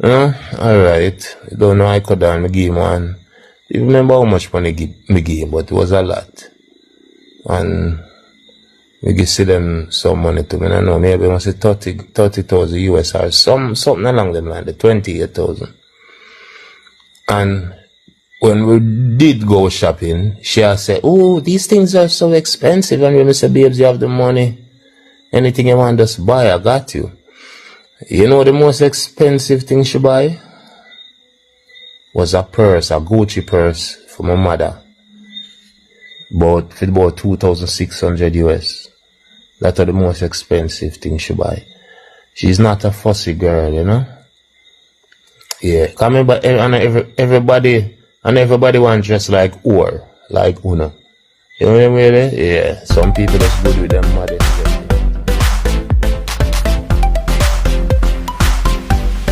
Alright. You don't know I cut down my game one. You remember how much money me give, but it was a lot. And we give Sidem some money to me. I don't know, maybe I must say 30,000 US or something along them line, the 28,000. And when we did go shopping, she said, "Oh, these things are so expensive." And when I said, "Babes, you have the money. Anything you want, just buy. I got you." You know the most expensive thing she buy? Was a purse, a Gucci purse for my mother. For about 2,600 US. That's the most expensive thing she buy. She's not a fussy girl, you know? Yeah, come remember, everybody want dress like like Una. You know what I mean? Yeah, some people that's good with them modest.